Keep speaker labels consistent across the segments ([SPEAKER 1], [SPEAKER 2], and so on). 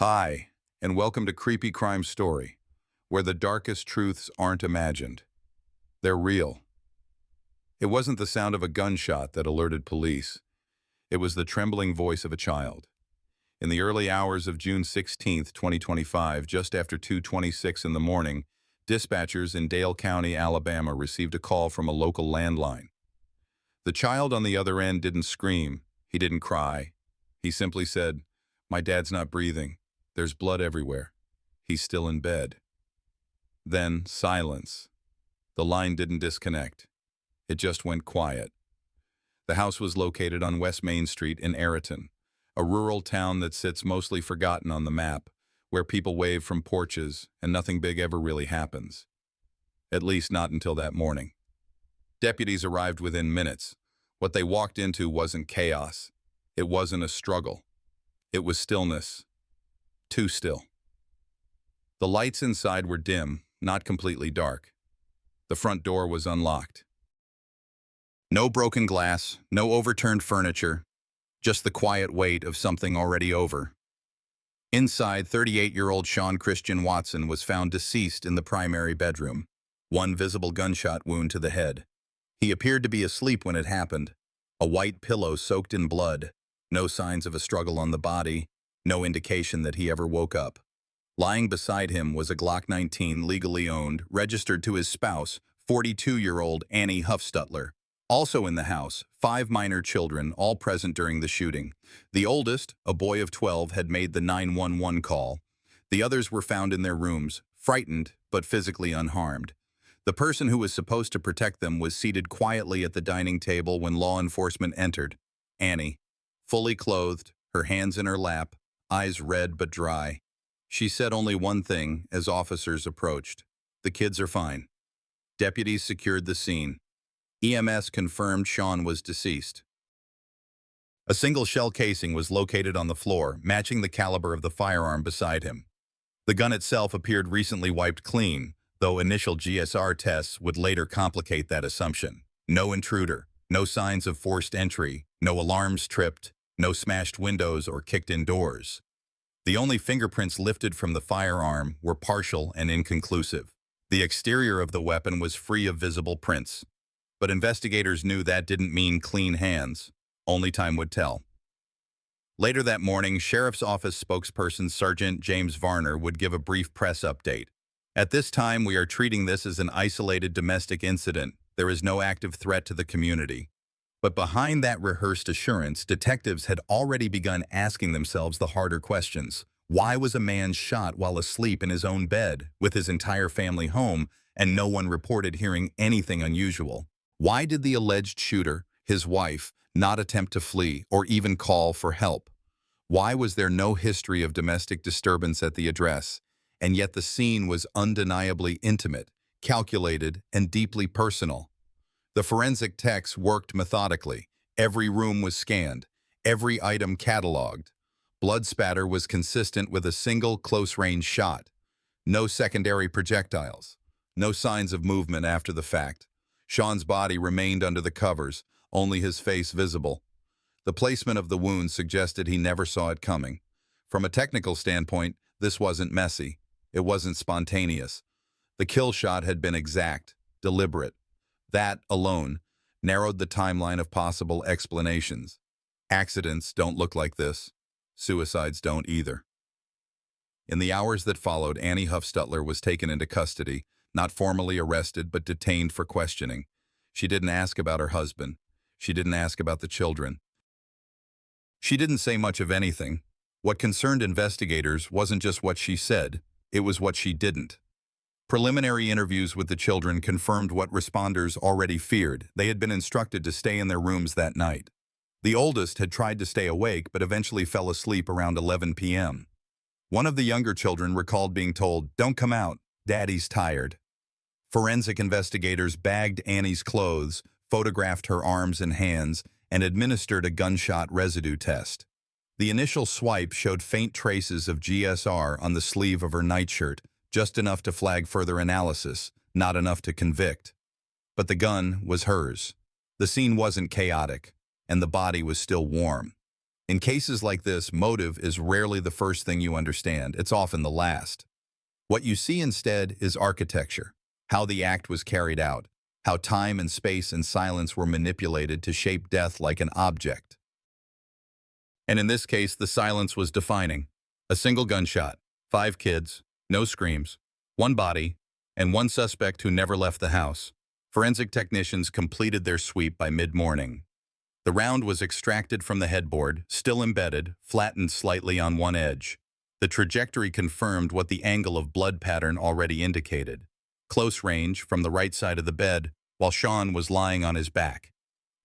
[SPEAKER 1] Hi, and welcome to Creepy Crime Story, where the darkest truths aren't imagined. They're real. It wasn't the sound of a gunshot that alerted police. It was the trembling voice of a child. In the early hours of June 16, 2025, just after 2:26 in the morning, dispatchers in Dale County, Alabama received a call from a local landline. The child on the other end didn't scream. He didn't cry. He simply said, "My dad's not breathing. There's blood everywhere. He's still in bed." Then silence. The line didn't disconnect. It just went quiet. The house was located on West Main Street in Ayrton, a rural town that sits mostly forgotten on the map, where people wave from porches and nothing big ever really happens. At least not until that morning. Deputies arrived within minutes. What they walked into wasn't chaos. It wasn't a struggle. It was stillness. Too still. The lights inside were dim, not completely dark. The front door was unlocked. No broken glass, no overturned furniture, just the quiet weight of something already over. Inside, 38-year-old Sean Christian Watson was found deceased in the primary bedroom, one visible gunshot wound to the head. He appeared to be asleep when it happened, a white pillow soaked in blood, no signs of a struggle on the body, no indication that he ever woke up. Lying beside him was a Glock 19 legally owned, registered to his spouse, 42-year-old Annie Huffstutler. Also in the house, 5 minor children, all present during the shooting. The oldest, a boy of 12, had made the 911 call. The others were found in their rooms, frightened but physically unharmed. The person who was supposed to protect them was seated quietly at the dining table when law enforcement entered. Annie, fully clothed, her hands in her lap, eyes red but dry. She said only one thing as officers approached. "The kids are fine." Deputies secured the scene. EMS confirmed Sean was deceased. A single shell casing was located on the floor, matching the caliber of the firearm beside him. The gun itself appeared recently wiped clean, though initial GSR tests would later complicate that assumption. No intruder, no signs of forced entry, no alarms tripped, no smashed windows or kicked-in doors. The only fingerprints lifted from the firearm were partial and inconclusive. The exterior of the weapon was free of visible prints. But investigators knew that didn't mean clean hands. Only time would tell. Later that morning, Sheriff's Office spokesperson Sergeant James Varner would give a brief press update. "At this time, we are treating this as an isolated domestic incident. There is no active threat to the community." But behind that rehearsed assurance, detectives had already begun asking themselves the harder questions. Why was a man shot while asleep in his own bed, with his entire family home, and no one reported hearing anything unusual? Why did the alleged shooter, his wife, not attempt to flee or even call for help? Why was there no history of domestic disturbance at the address, and yet the scene was undeniably intimate, calculated, and deeply personal? The forensic techs worked methodically. Every room was scanned, every item cataloged. Blood spatter was consistent with a single close-range shot. No secondary projectiles. No signs of movement after the fact. Sean's body remained under the covers, only his face visible. The placement of the wound suggested he never saw it coming. From a technical standpoint, this wasn't messy. It wasn't spontaneous. The kill shot had been exact, deliberate. That, alone, narrowed the timeline of possible explanations. Accidents don't look like this. Suicides don't either. In the hours that followed, Annie Huffstutler was taken into custody, not formally arrested but detained for questioning. She didn't ask about her husband. She didn't ask about the children. She didn't say much of anything. What concerned investigators wasn't just what she said, it was what she didn't. Preliminary interviews with the children confirmed what responders already feared. They had been instructed to stay in their rooms that night. The oldest had tried to stay awake but eventually fell asleep around 11 p.m. One of the younger children recalled being told, "Don't come out, Daddy's tired." Forensic investigators bagged Annie's clothes, photographed her arms and hands, and administered a gunshot residue test. The initial swipe showed faint traces of GSR on the sleeve of her nightshirt, just enough to flag further analysis, not enough to convict. But the gun was hers. The scene wasn't chaotic, and the body was still warm. In cases like this, motive is rarely the first thing you understand. It's often the last. What you see instead is architecture, how the act was carried out, how time and space and silence were manipulated to shape death like an object. And in this case, the silence was defining. A single gunshot, 5 kids, no screams, one body, and one suspect who never left the house. Forensic technicians completed their sweep by mid-morning. The round was extracted from the headboard, still embedded, flattened slightly on one edge. The trajectory confirmed what the angle of blood pattern already indicated. Close range, from the right side of the bed, while Sean was lying on his back.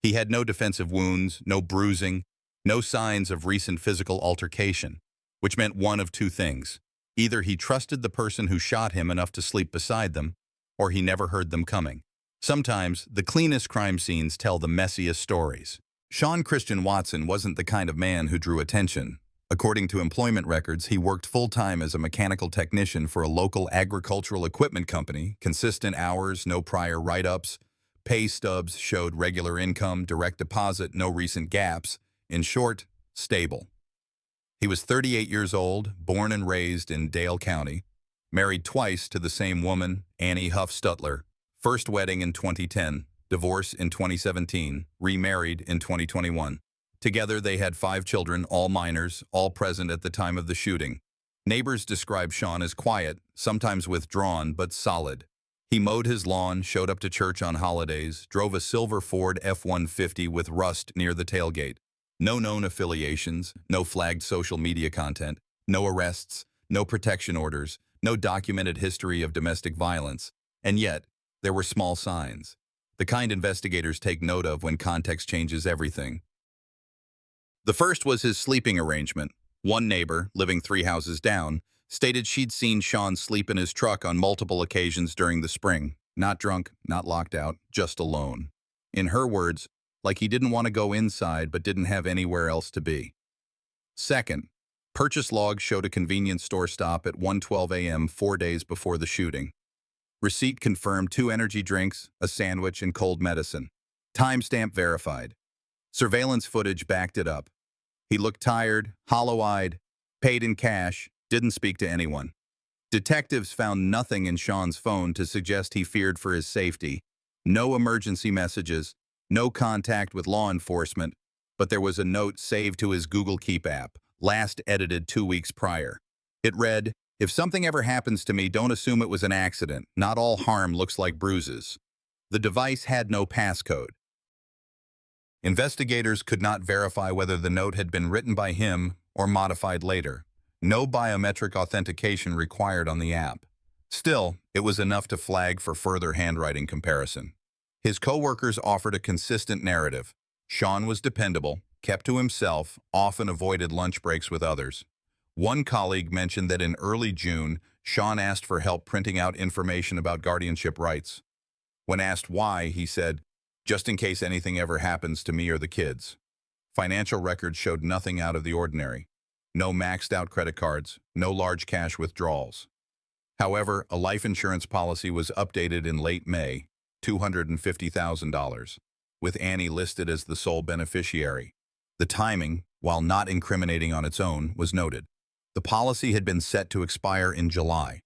[SPEAKER 1] He had no defensive wounds, no bruising, no signs of recent physical altercation, which meant one of two things. Either he trusted the person who shot him enough to sleep beside them, or he never heard them coming. Sometimes, the cleanest crime scenes tell the messiest stories. Sean Christian Watson wasn't the kind of man who drew attention. According to employment records, he worked full-time as a mechanical technician for a local agricultural equipment company, consistent hours, no prior write-ups, pay stubs showed regular income, direct deposit, no recent gaps. In short, stable. He was 38 years old, born and raised in Dale County, married twice to the same woman, Annie Huff Stutler. First wedding in 2010, divorce in 2017, remarried in 2021. Together, they had 5 children, all minors, all present at the time of the shooting. Neighbors describe Sean as quiet, sometimes withdrawn, but solid. He mowed his lawn, showed up to church on holidays, drove a silver Ford F-150 with rust near the tailgate. No known affiliations, no flagged social media content, no arrests, no protection orders, no documented history of domestic violence. And yet, there were small signs. The kind investigators take note of when context changes everything. The first was his sleeping arrangement. One neighbor, living 3 houses down, stated she'd seen Sean sleep in his truck on multiple occasions during the spring. Not drunk, not locked out, just alone. In her words, like he didn't want to go inside but didn't have anywhere else to be. Second, purchase logs showed a convenience store stop at 1:12 a.m. 4 days before the shooting. Receipt confirmed 2 energy drinks, a sandwich, and cold medicine. Timestamp verified. Surveillance footage backed it up. He looked tired, hollow-eyed, paid in cash, didn't speak to anyone. Detectives found nothing in Sean's phone to suggest he feared for his safety. No emergency messages, no contact with law enforcement, but there was a note saved to his Google Keep app, last edited 2 weeks prior. It read, "If something ever happens to me, don't assume it was an accident. Not all harm looks like bruises." The device had no passcode. Investigators could not verify whether the note had been written by him or modified later. No biometric authentication required on the app. Still, it was enough to flag for further handwriting comparison. His co-workers offered a consistent narrative. Sean was dependable, kept to himself, often avoided lunch breaks with others. One colleague mentioned that in early June, Sean asked for help printing out information about guardianship rights. When asked why, he said, "Just in case anything ever happens to me or the kids." Financial records showed nothing out of the ordinary. No maxed-out credit cards, no large cash withdrawals. However, a life insurance policy was updated in late May, $250,000, with Annie listed as the sole beneficiary. The timing, while not incriminating on its own, was noted. The policy had been set to expire in July.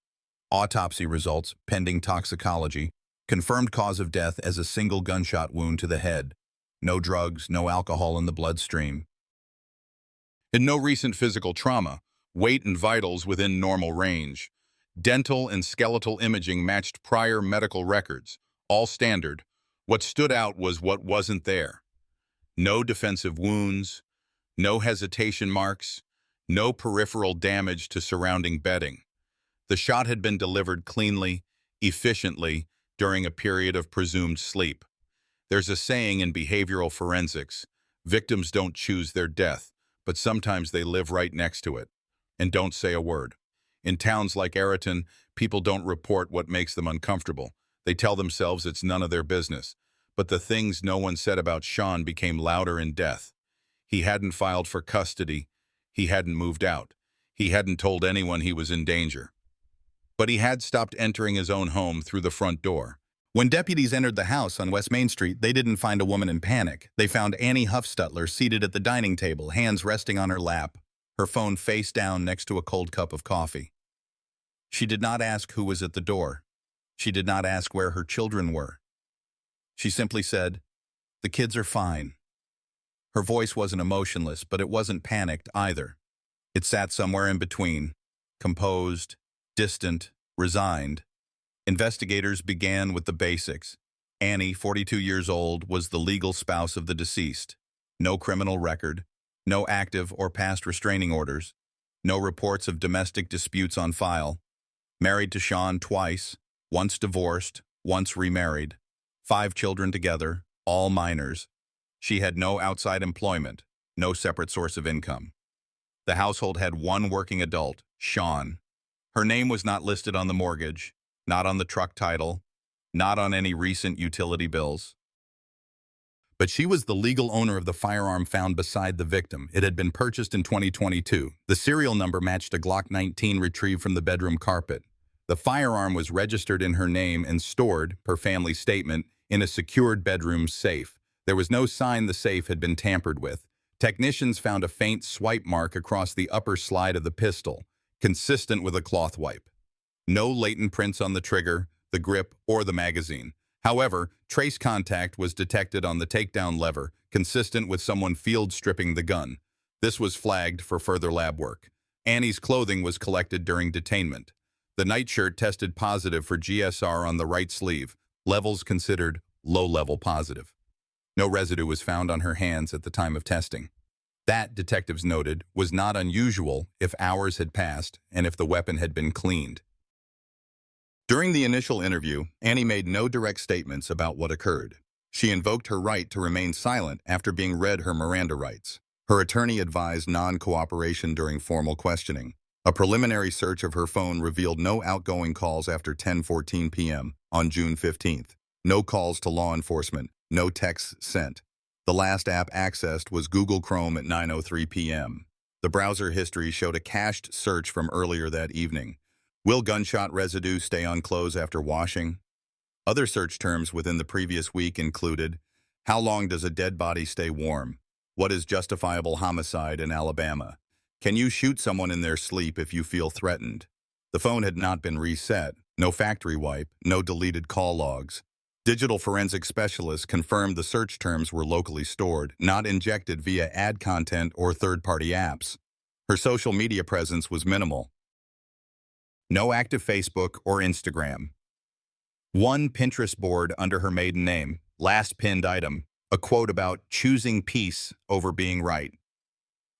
[SPEAKER 1] Autopsy results, pending toxicology, confirmed cause of death as a single gunshot wound to the head. No drugs, no alcohol in the bloodstream. And no recent physical trauma, weight and vitals within normal range. Dental and skeletal imaging matched prior medical records, all standard. What stood out was what wasn't there. No defensive wounds, no hesitation marks, no peripheral damage to surrounding bedding. The shot had been delivered cleanly, efficiently, during a period of presumed sleep. There's a saying in behavioral forensics, victims don't choose their death, but sometimes they live right next to it, and don't say a word. In towns like Ayrton, people don't report what makes them uncomfortable. They tell themselves it's none of their business. But the things no one said about Sean became louder in death. He hadn't filed for custody. He hadn't moved out. He hadn't told anyone he was in danger. But he had stopped entering his own home through the front door. When deputies entered the house on West Main Street, they didn't find a woman in panic. They found Annie Huffstutler seated at the dining table, hands resting on her lap, her phone face down next to a cold cup of coffee. She did not ask who was at the door. She did not ask where her children were. She simply said, "The kids are fine." Her voice wasn't emotionless, but it wasn't panicked either. It sat somewhere in between, composed, distant, resigned. Investigators began with the basics. Annie, 42 years old, was the legal spouse of the deceased. No criminal record, no active or past restraining orders, no reports of domestic disputes on file. Married to Sean twice, once divorced, once remarried. 5 children together, all minors. She had no outside employment, no separate source of income. The household had one working adult, Sean. Her name was not listed on the mortgage, not on the truck title, not on any recent utility bills. But she was the legal owner of the firearm found beside the victim. It had been purchased in 2022. The serial number matched a Glock 19 retrieved from the bedroom carpet. The firearm was registered in her name and stored, per family statement, in a secured bedroom safe. There was no sign the safe had been tampered with. Technicians found a faint swipe mark across the upper slide of the pistol, consistent with a cloth wipe. No latent prints on the trigger, the grip, or the magazine. However, trace contact was detected on the takedown lever, consistent with someone field stripping the gun. This was flagged for further lab work. Annie's clothing was collected during detainment. The nightshirt tested positive for GSR on the right sleeve, levels considered low-level positive. No residue was found on her hands at the time of testing. That, detectives noted, was not unusual if hours had passed and if the weapon had been cleaned. During the initial interview, Annie made no direct statements about what occurred. She invoked her right to remain silent after being read her Miranda rights. Her attorney advised non-cooperation during formal questioning. A preliminary search of her phone revealed no outgoing calls after 10:14 p.m. on June 15th. No calls to law enforcement, no texts sent. The last app accessed was Google Chrome at 9:03 p.m. The browser history showed a cached search from earlier that evening. Will gunshot residue stay on clothes after washing? Other search terms within the previous week included, how long does a dead body stay warm? What is justifiable homicide in Alabama? Can you shoot someone in their sleep if you feel threatened? The phone had not been reset, no factory wipe, no deleted call logs. Digital forensic specialists confirmed the search terms were locally stored, not injected via ad content or third-party apps. Her social media presence was minimal. No active Facebook or Instagram. One Pinterest board under her maiden name, last pinned item, a quote about choosing peace over being right.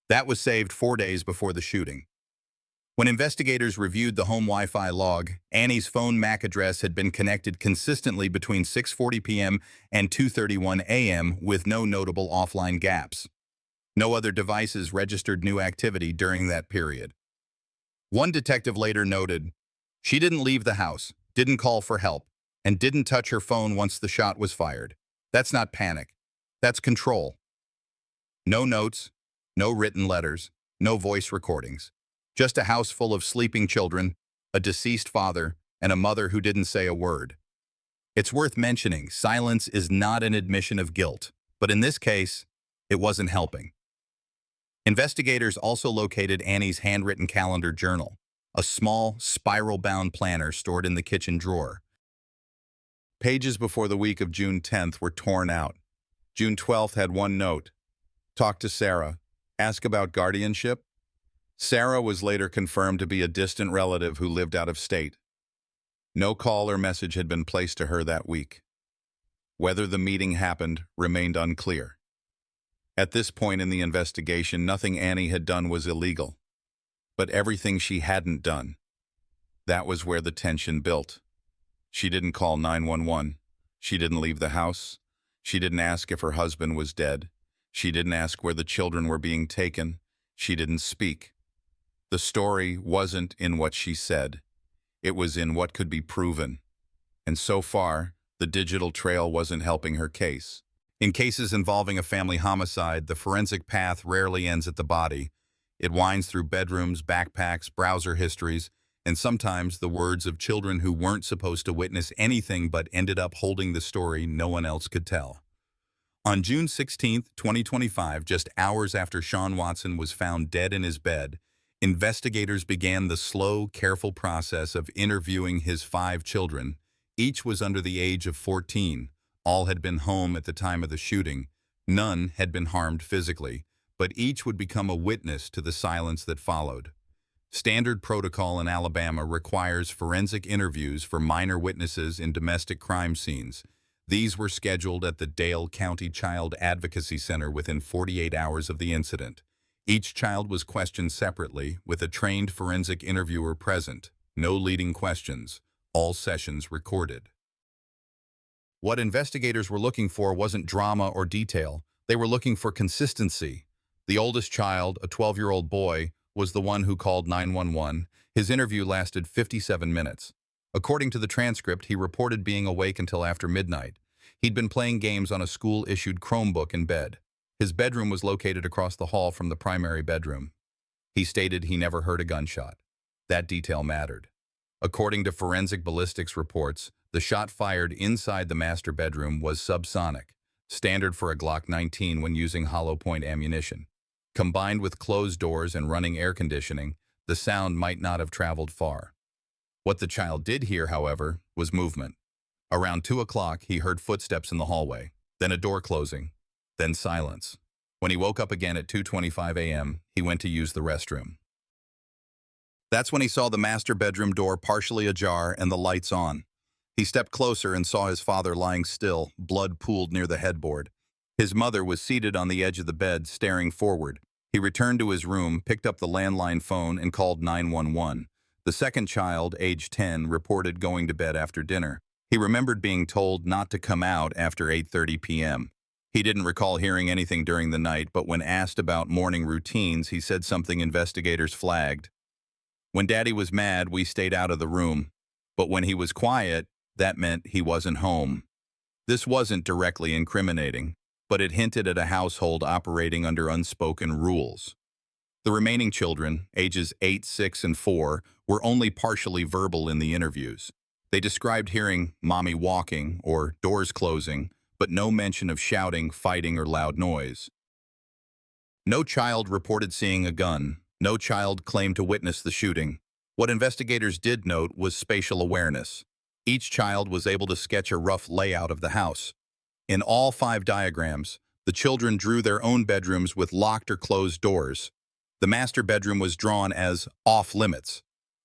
[SPEAKER 1] That was saved 4 days before the shooting. When investigators reviewed the home Wi-Fi log, Annie's phone MAC address had been connected consistently between 6:40 p.m. and 2:31 a.m. with no notable offline gaps. No other devices registered new activity during that period. One detective later noted, she didn't leave the house, didn't call for help, and didn't touch her phone once the shot was fired. That's not panic. That's control. No notes, no written letters, no voice recordings. Just a house full of sleeping children, a deceased father, and a mother who didn't say a word. It's worth mentioning, silence is not an admission of guilt, but in this case, it wasn't helping. Investigators also located Annie's handwritten calendar journal, a small, spiral-bound planner stored in the kitchen drawer. Pages before the week of June 10th were torn out. June 12th had one note: talk to Sarah, ask about guardianship. Sarah was later confirmed to be a distant relative who lived out of state. No call or message had been placed to her that week. Whether the meeting happened remained unclear. At this point in the investigation, nothing Annie had done was illegal. But everything she hadn't done. That was where the tension built. She didn't call 911. She didn't leave the house. She didn't ask if her husband was dead. She didn't ask where the children were being taken. She didn't speak. The story wasn't in what she said. It was in what could be proven. And so far, the digital trail wasn't helping her case. In cases involving a family homicide, the forensic path rarely ends at the body. It winds through bedrooms, backpacks, browser histories, and sometimes the words of children who weren't supposed to witness anything but ended up holding the story no one else could tell. On June 16, 2025, just hours after Sean Watson was found dead in his bed, investigators began the slow, careful process of interviewing his 5 children. Each was under the age of 14. All had been home at the time of the shooting. None had been harmed physically, but each would become a witness to the silence that followed. Standard protocol in Alabama requires forensic interviews for minor witnesses in domestic crime scenes. These were scheduled at the Dale County Child Advocacy Center within 48 hours of the incident. Each child was questioned separately, with a trained forensic interviewer present. No leading questions. All sessions recorded. What investigators were looking for wasn't drama or detail. They were looking for consistency. The oldest child, a 12-year-old boy, was the one who called 911. His interview lasted 57 minutes. According to the transcript, he reported being awake until after midnight. He'd been playing games on a school-issued Chromebook in bed. His bedroom was located across the hall from the primary bedroom. He stated he never heard a gunshot. That detail mattered. According to forensic ballistics reports, the shot fired inside the master bedroom was subsonic, standard for a Glock 19 when using hollow-point ammunition. Combined with closed doors and running air conditioning, the sound might not have traveled far. What the child did hear, however, was movement. Around 2 o'clock, he heard footsteps in the hallway, then a door closing, then silence. When he woke up again at 2:25 a.m., he went to use the restroom. That's when he saw the master bedroom door partially ajar and the lights on. He stepped closer and saw his father lying still, blood pooled near the headboard. His mother was seated on the edge of the bed, staring forward. He returned to his room, picked up the landline phone, and called 911. The second child, age 10, reported going to bed after dinner. He remembered being told not to come out after 8:30 p.m. He didn't recall hearing anything during the night, but when asked about morning routines, he said something investigators flagged. When Daddy was mad, we stayed out of the room. But when he was quiet, that meant he wasn't home. This wasn't directly incriminating, but it hinted at a household operating under unspoken rules. The remaining children, ages 8, 6, and 4, were only partially verbal in the interviews. They described hearing "mommy walking" or doors closing, but no mention of shouting, fighting, or loud noise. No child reported seeing a gun. No child claimed to witness the shooting. What investigators did note was spatial awareness. Each child was able to sketch a rough layout of the house. In all 5 diagrams, the children drew their own bedrooms with locked or closed doors. The master bedroom was drawn as off-limits.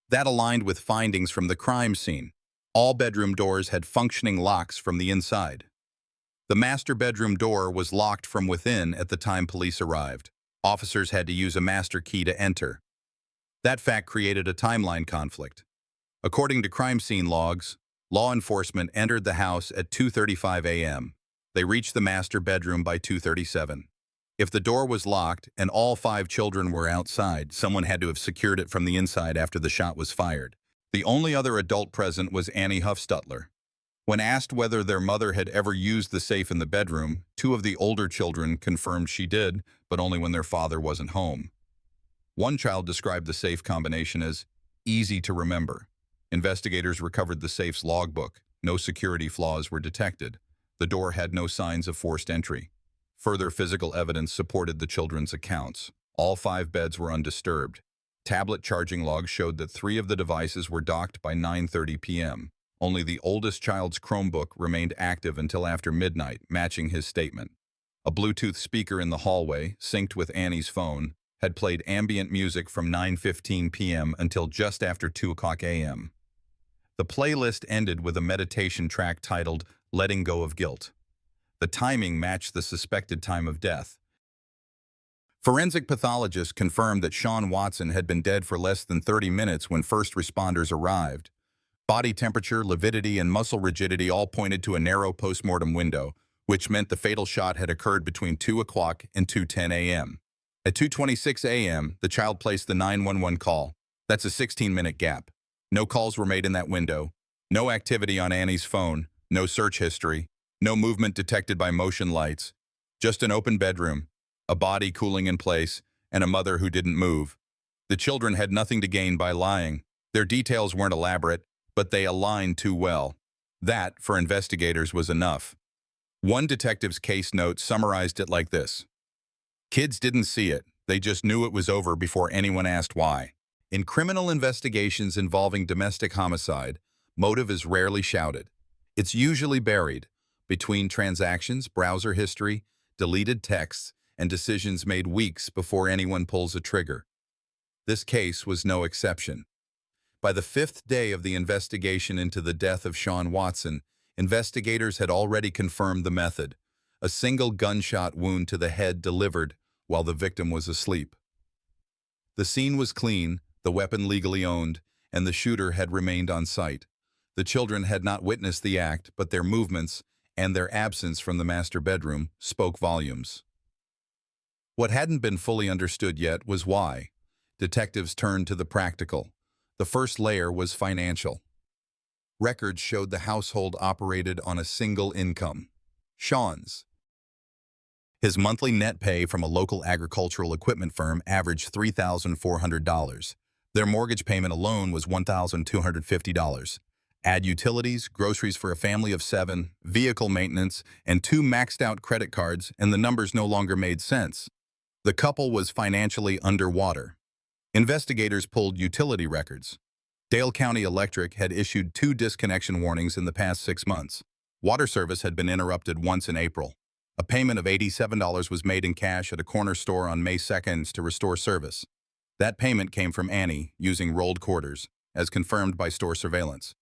[SPEAKER 1] That aligned with findings from the crime scene. All bedroom doors had functioning locks from the inside. The master bedroom door was locked from within at the time police arrived. Officers had to use a master key to enter. That fact created a timeline conflict. According to crime scene logs, law enforcement entered the house at 2:35 a.m. They reached the master bedroom by 2:37. If the door was locked and all 5 children were outside, someone had to have secured it from the inside after the shot was fired. The only other adult present was Annie Huffstutler. When asked whether their mother had ever used the safe in the bedroom, 2 of the older children confirmed she did, but only when their father wasn't home. One child described the safe combination as easy to remember. Investigators recovered the safe's logbook. No security flaws were detected. The door had no signs of forced entry. Further physical evidence supported the children's accounts. All 5 beds were undisturbed. Tablet charging logs showed that 3 of the devices were docked by 9:30 p.m. Only the oldest child's Chromebook remained active until after midnight, matching his statement. A Bluetooth speaker in the hallway, synced with Annie's phone, had played ambient music from 9:15 p.m. until just after 2 o'clock a.m. The playlist ended with a meditation track titled "Letting Go of Guilt." The timing matched the suspected time of death. Forensic pathologists confirmed that Sean Watson had been dead for less than 30 minutes when first responders arrived. Body temperature, lividity, and muscle rigidity all pointed to a narrow postmortem window, which meant the fatal shot had occurred between 2 o'clock and 2:10 a.m. At 2:26 a.m., the child placed the 911 call. That's a 16-minute gap. No calls were made in that window. No activity on Annie's phone. No search history. No movement detected by motion lights. Just an open bedroom, a body cooling in place, and a mother who didn't move. The children had nothing to gain by lying. Their details weren't elaborate, but they aligned too well. That, for investigators, was enough. One detective's case note summarized it like this: "Kids didn't see it. They just knew it was over before anyone asked why." In criminal investigations involving domestic homicide, motive is rarely shouted. It's usually buried between transactions, browser history, deleted texts, and decisions made weeks before anyone pulls a trigger. This case was no exception. By the fifth day of the investigation into the death of Sean Watson, investigators had already confirmed the method: a single gunshot wound to the head delivered while the victim was asleep. The scene was clean, the weapon legally owned, and the shooter had remained on site. The children had not witnessed the act, but their movements and their absence from the master bedroom spoke volumes. What hadn't been fully understood yet was why. Detectives turned to the practical. The first layer was financial. Records showed the household operated on a single income: Sean's. His monthly net pay from a local agricultural equipment firm averaged $3,400. Their mortgage payment alone was $1,250. Add utilities, groceries for a family of 7, vehicle maintenance, and 2 maxed-out credit cards, and the numbers no longer made sense. The couple was financially underwater. Investigators pulled utility records. Dale County Electric had issued 2 disconnection warnings in the past 6 months. Water service had been interrupted once in April. A payment of $87 was made in cash at a corner store on May 2nd to restore service. That payment came from Annie using rolled quarters, as confirmed by store surveillance.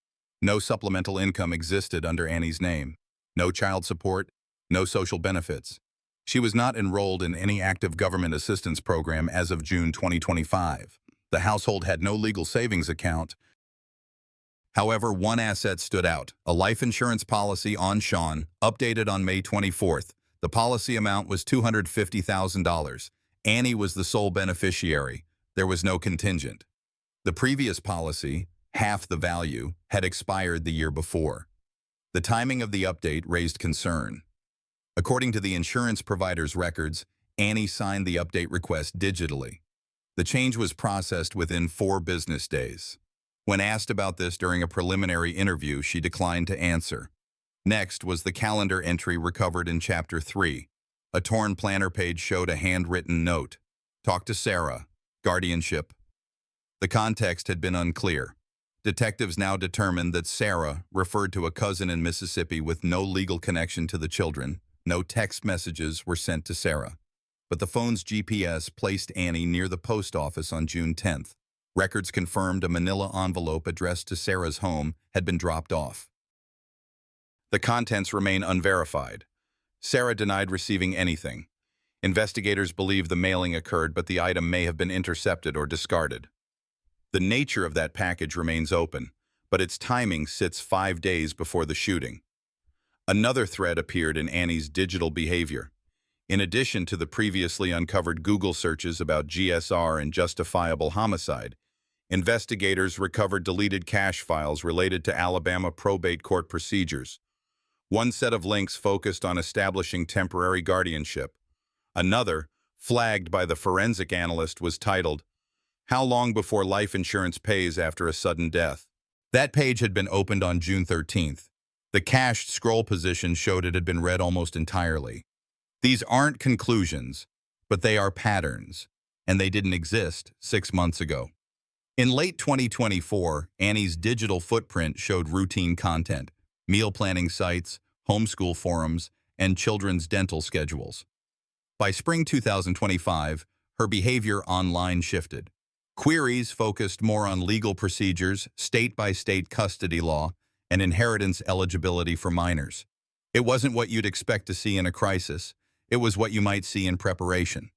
[SPEAKER 1] No supplemental income existed under Annie's name. No child support, no social benefits. She was not enrolled in any active government assistance program as of June 2025. The household had no legal savings account. However, one asset stood out: a life insurance policy on Sean, updated on May 24th. The policy amount was $250,000. Annie was the sole beneficiary. There was no contingent. The previous policy, half the value, had expired the year before. The timing of the update raised concern. According to the insurance provider's records, Annie signed the update request digitally. The change was processed within 4 business days. When asked about this during a preliminary interview, she declined to answer. Next was the calendar entry recovered in Chapter 3. A torn planner page showed a handwritten note: "Talk to Sarah. Guardianship." The context had been unclear. Detectives now determined that Sarah referred to a cousin in Mississippi with no legal connection to the children. No text messages were sent to Sarah. But the phone's GPS placed Annie near the post office on June 10th. Records confirmed a manila envelope addressed to Sarah's home had been dropped off. The contents remain unverified. Sarah denied receiving anything. Investigators believe the mailing occurred, but the item may have been intercepted or discarded. The nature of that package remains open, but its timing sits 5 days before the shooting. Another thread appeared in Annie's digital behavior. In addition to the previously uncovered Google searches about GSR and justifiable homicide, investigators recovered deleted cache files related to Alabama probate court procedures. One set of links focused on establishing temporary guardianship. Another, flagged by the forensic analyst, was titled, "How long before life insurance pays after a sudden death?" That page had been opened on June 13th. The cached scroll position showed it had been read almost entirely. These aren't conclusions, but they are patterns, and they didn't exist 6 months ago. In late 2024, Annie's digital footprint showed routine content: meal planning sites, homeschool forums, and children's dental schedules. By spring 2025, her behavior online shifted. Queries focused more on legal procedures, state-by-state custody law, and inheritance eligibility for minors. It wasn't what you'd expect to see in a crisis. It was what you might see in preparation.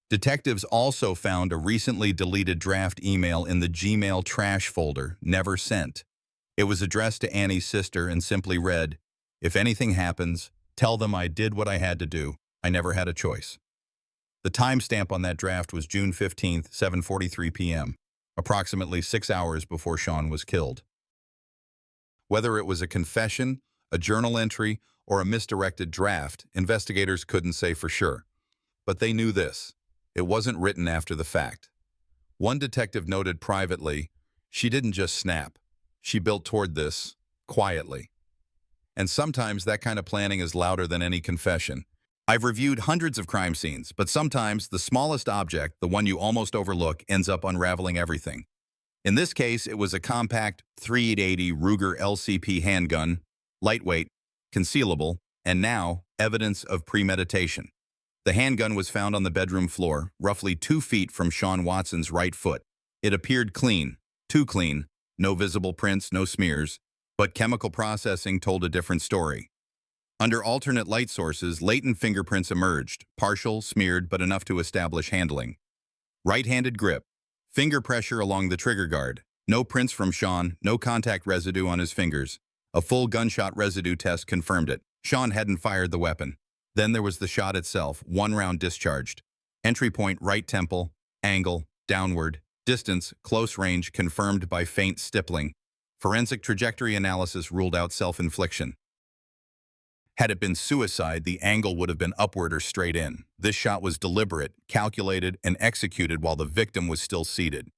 [SPEAKER 1] Detectives also found a recently deleted draft email in the Gmail trash folder, never sent. It was addressed to Annie's sister and simply read, "If anything happens, tell them I did what I had to do. I never had a choice." The timestamp on that draft was June 15th, 7:43 p.m., approximately 6 hours before Sean was killed. Whether it was a confession, a journal entry, or a misdirected draft, investigators couldn't say for sure. But they knew this: it wasn't written after the fact. One detective noted privately, She didn't just snap. She built toward this, quietly. And sometimes that kind of planning is louder than any confession. I've reviewed hundreds of crime scenes, but sometimes the smallest object, the one you almost overlook, ends up unraveling everything. In this case, it was a compact .380 Ruger LCP handgun, lightweight, concealable, and now evidence of premeditation. The handgun was found on the bedroom floor, roughly 2 feet from Sean Watson's right foot. It appeared clean, too clean, no visible prints, no smears, but chemical processing told a different story. Under alternate light sources, latent fingerprints emerged, partial, smeared, but enough to establish handling. Right-handed grip, finger pressure along the trigger guard, no prints from Sean, no contact residue on his fingers. A full gunshot residue test confirmed it. Sean hadn't fired the weapon. Then there was the shot itself, 1 round discharged. Entry point right temple, angle, downward, distance, close range confirmed by faint stippling. Forensic trajectory analysis ruled out self-infliction. Had it been suicide, the angle would have been upward or straight in. This shot was deliberate, calculated, and executed while the victim was still seated.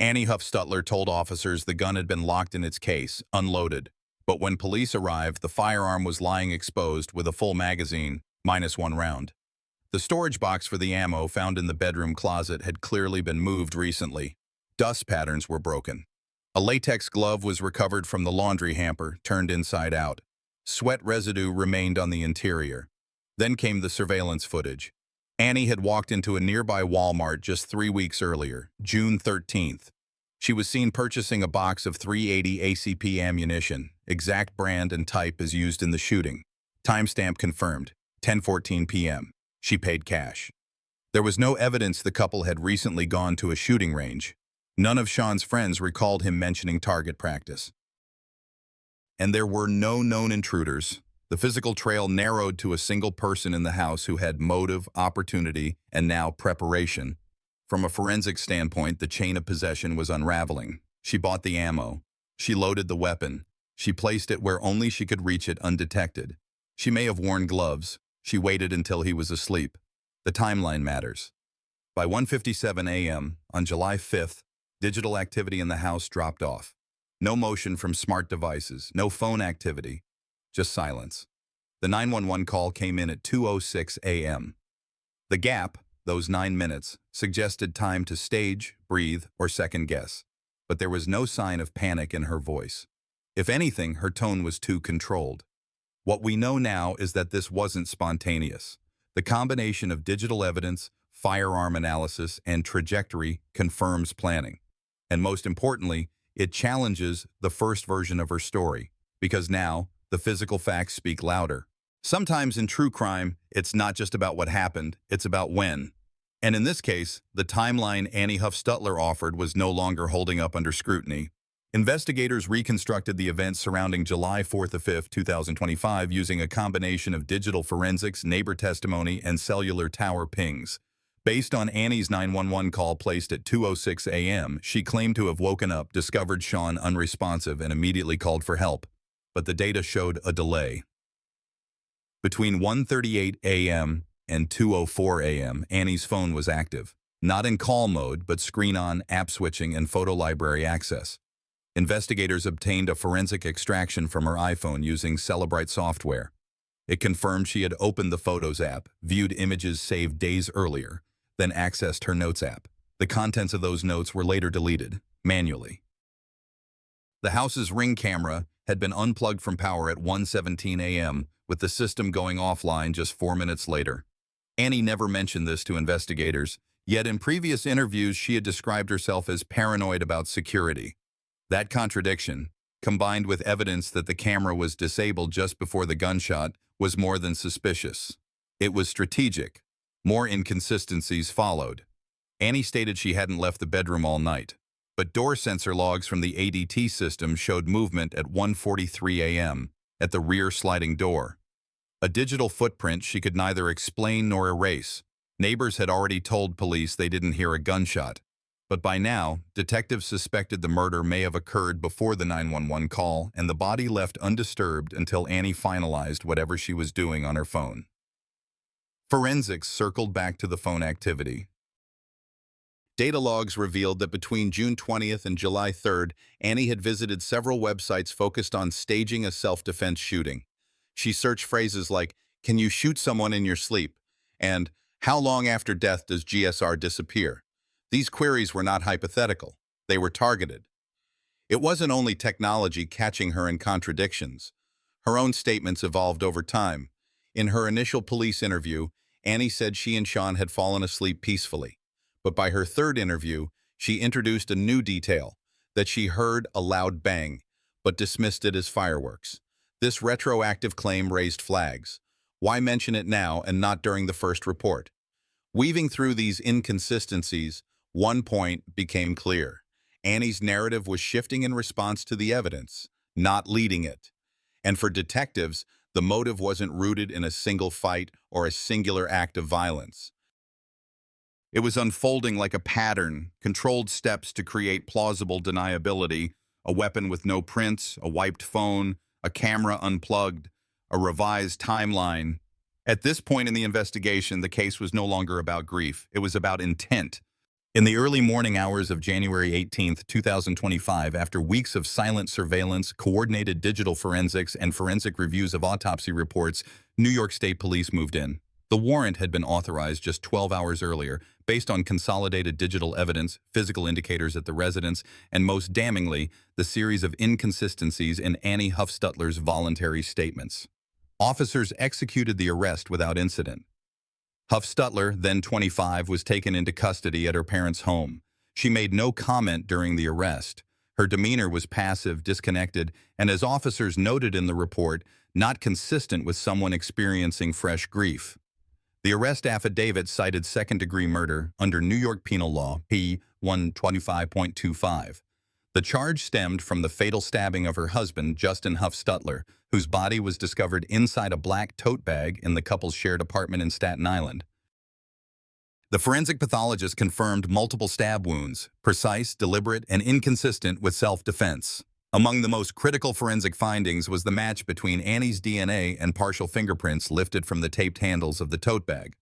[SPEAKER 1] Annie Huff-Stutler told officers the gun had been locked in its case, unloaded. But when police arrived, the firearm was lying exposed with a full magazine, -1 round. The storage box for the ammo found in the bedroom closet had clearly been moved recently. Dust patterns were broken. A latex glove was recovered from the laundry hamper, turned inside out. Sweat residue remained on the interior. Then came the surveillance footage. Annie had walked into a nearby Walmart just 3 weeks earlier, June 13th. She was seen purchasing a box of .380 ACP ammunition, exact brand and type as used in the shooting. Timestamp confirmed, 10:14 p.m. She paid cash. There was no evidence the couple had recently gone to a shooting range. None of Sean's friends recalled him mentioning target practice. And there were no known intruders. The physical trail narrowed to a single person in the house who had motive, opportunity, and now preparation. From a forensic standpoint, the chain of possession was unraveling. She bought the ammo. She loaded the weapon. She placed it where only she could reach it undetected. She may have worn gloves. She waited until he was asleep. The timeline matters. By 1:57 a.m. on July 5th, digital activity in the house dropped off. No motion from smart devices, no phone activity, just silence. The 911 call came in at 2:06 a.m. The gap, those 9 minutes, suggested time to stage, breathe, or second guess. But there was no sign of panic in her voice. If anything, her tone was too controlled. What we know now is that this wasn't spontaneous. The combination of digital evidence, firearm analysis, and trajectory confirms planning. And most importantly, it challenges the first version of her story, because now the physical facts speak louder. Sometimes in true crime, it's not just about what happened, it's about when. And in this case, the timeline Annie Huff-Stutler offered was no longer holding up under scrutiny. Investigators reconstructed the events surrounding July 4th to 5th, 2025 using a combination of digital forensics, neighbor testimony, and cellular tower pings. Based on Annie's 911 call placed at 2:06 a.m., she claimed to have woken up, discovered Sean unresponsive, and immediately called for help. But the data showed a delay. Between 1:38 a.m. and 2:04 a.m., Annie's phone was active. Not in call mode, but screen on, app switching, and photo library access. Investigators obtained a forensic extraction from her iPhone using Celebrite software. It confirmed she had opened the Photos app, viewed images saved days earlier, then accessed her Notes app. The contents of those notes were later deleted, manually. The house's Ring camera had been unplugged from power at 1:17 a.m., with the system going offline just 4 minutes later. Annie never mentioned this to investigators, yet in previous interviews she had described herself as paranoid about security. That contradiction, combined with evidence that the camera was disabled just before the gunshot, was more than suspicious. It was strategic. More inconsistencies followed. Annie stated she hadn't left the bedroom all night, but door sensor logs from the ADT system showed movement at 1:43 a.m. at the rear sliding door. A digital footprint she could neither explain nor erase. Neighbors had already told police they didn't hear a gunshot. But by now, detectives suspected the murder may have occurred before the 911 call, and the body left undisturbed until Annie finalized whatever she was doing on her phone. Forensics circled back to the phone activity. Data logs revealed that between June 20th and July 3rd, Annie had visited several websites focused on staging a self-defense shooting. She searched phrases like, "Can you shoot someone in your sleep?" and "How long after death does GSR disappear?" These queries were not hypothetical. They were targeted. It wasn't only technology catching her in contradictions. Her own statements evolved over time. In her initial police interview, Annie said she and Sean had fallen asleep peacefully. But by her third interview, she introduced a new detail, that she heard a loud bang, but dismissed it as fireworks. This retroactive claim raised flags. Why mention it now and not during the first report? Weaving through these inconsistencies, one point became clear. Annie's narrative was shifting in response to the evidence, not leading it. And for detectives, the motive wasn't rooted in a single fight or a singular act of violence. It was unfolding like a pattern, controlled steps to create plausible deniability, a weapon with no prints, a wiped phone, a camera unplugged, a revised timeline. At this point in the investigation, the case was no longer about grief. It was about intent. In the early morning hours of January 18, 2025, after weeks of silent surveillance, coordinated digital forensics, and forensic reviews of autopsy reports, New York State Police moved in. The warrant had been authorized just 12 hours earlier, based on consolidated digital evidence, physical indicators at the residence, and most damningly, the series of inconsistencies in Annie Huffstutler's voluntary statements. Officers executed the arrest without incident. Huffstutler, then 25, was taken into custody at her parents' home. She made no comment during the arrest. Her demeanor was passive, disconnected, and as officers noted in the report, not consistent with someone experiencing fresh grief. The arrest affidavit cited second-degree murder under New York Penal Law, P. 125.25. The charge stemmed from the fatal stabbing of her husband, Justin Huffstutler, whose body was discovered inside a black tote bag in the couple's shared apartment in Staten Island. The forensic pathologist confirmed multiple stab wounds, precise, deliberate, and inconsistent with self-defense. Among the most critical forensic findings was the match between Annie's DNA and partial fingerprints lifted from the taped handles of the tote bag.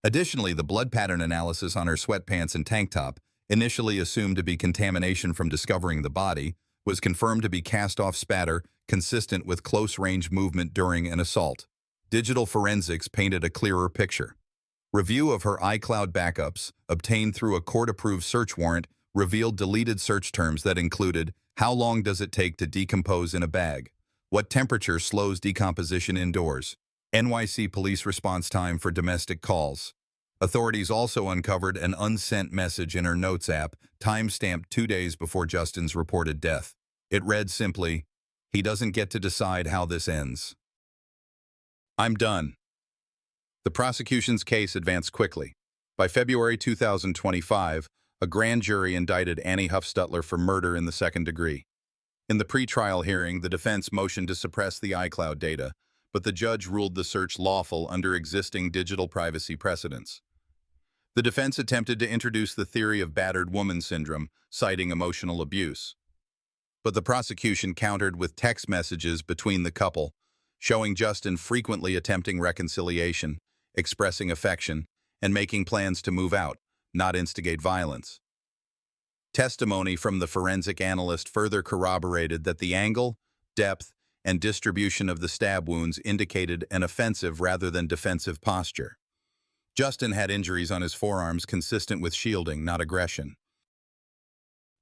[SPEAKER 1] Additionally, the blood pattern analysis on her sweatpants and tank top, initially assumed to be contamination from discovering the body, was confirmed to be cast-off spatter consistent with close-range movement during an assault. Digital forensics painted a clearer picture. Review of her iCloud backups, obtained through a court-approved search warrant, revealed deleted search terms that included, "How long does it take to decompose in a bag? What temperature slows decomposition indoors? NYC police response time for domestic calls." Authorities also uncovered an unsent message in her Notes app, time-stamped 2 days before Justin's reported death. It read simply, "He doesn't get to decide how this ends." I'm done. The prosecution's case advanced quickly. By February 2025, a grand jury indicted Annie Huffstutler for murder in the second degree. In the pretrial hearing, the defense motioned to suppress the iCloud data, but the judge ruled the search lawful under existing digital privacy precedents. The defense attempted to introduce the theory of battered woman syndrome, citing emotional abuse. But the prosecution countered with text messages between the couple, showing Justin frequently attempting reconciliation, expressing affection, and making plans to move out, not instigate violence. Testimony from the forensic analyst further corroborated that the angle, depth, and distribution of the stab wounds indicated an offensive rather than defensive posture. Justin had injuries on his forearms consistent with shielding, not aggression.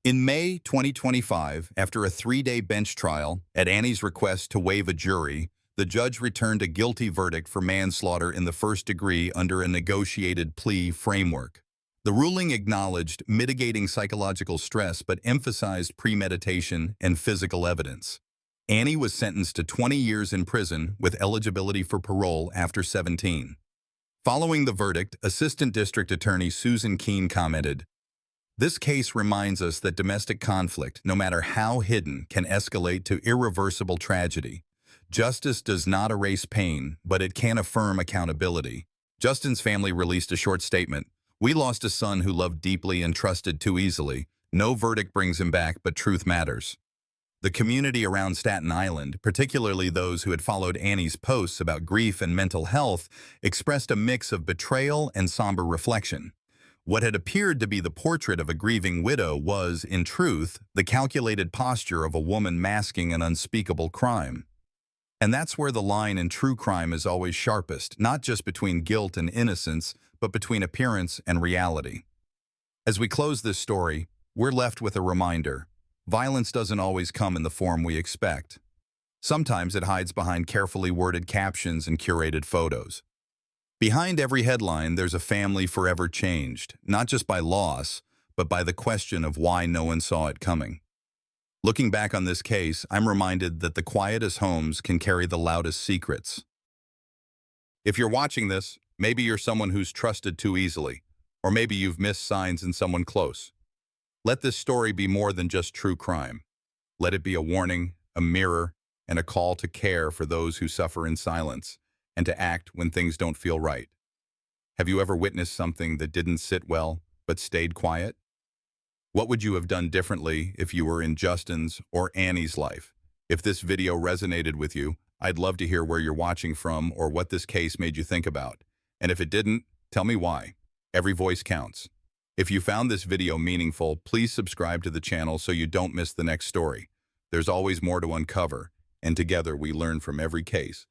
[SPEAKER 1] In May 2025, after a 3-day bench trial, at Annie's request to waive a jury, the judge returned a guilty verdict for manslaughter in the first degree under a negotiated plea framework. The ruling acknowledged mitigating psychological stress but emphasized premeditation and physical evidence. Annie was sentenced to 20 years in prison with eligibility for parole after 17. Following the verdict, Assistant District Attorney Susan Keene commented, "This case reminds us that domestic conflict, no matter how hidden, can escalate to irreversible tragedy. Justice does not erase pain, but it can affirm accountability." Justin's family released a short statement. "We lost a son who loved deeply and trusted too easily. No verdict brings him back, but truth matters." The community around Staten Island, particularly those who had followed Annie's posts about grief and mental health, expressed a mix of betrayal and somber reflection. What had appeared to be the portrait of a grieving widow was, in truth, the calculated posture of a woman masking an unspeakable crime. And that's where the line in true crime is always sharpest, not just between guilt and innocence, but between appearance and reality. As we close this story, we're left with a reminder. Violence doesn't always come in the form we expect. Sometimes it hides behind carefully worded captions and curated photos. Behind every headline, there's a family forever changed, not just by loss, but by the question of why no one saw it coming. Looking back on this case, I'm reminded that the quietest homes can carry the loudest secrets. If you're watching this, maybe you're someone who's trusted too easily, or maybe you've missed signs in someone close. Let this story be more than just true crime. Let it be a warning, a mirror, and a call to care for those who suffer in silence, and to act when things don't feel right. Have you ever witnessed something that didn't sit well, but stayed quiet? What would you have done differently if you were in Justin's or Annie's life? If this video resonated with you, I'd love to hear where you're watching from or what this case made you think about. And if it didn't, tell me why. Every voice counts. If you found this video meaningful, please subscribe to the channel so you don't miss the next story. There's always more to uncover, and together we learn from every case.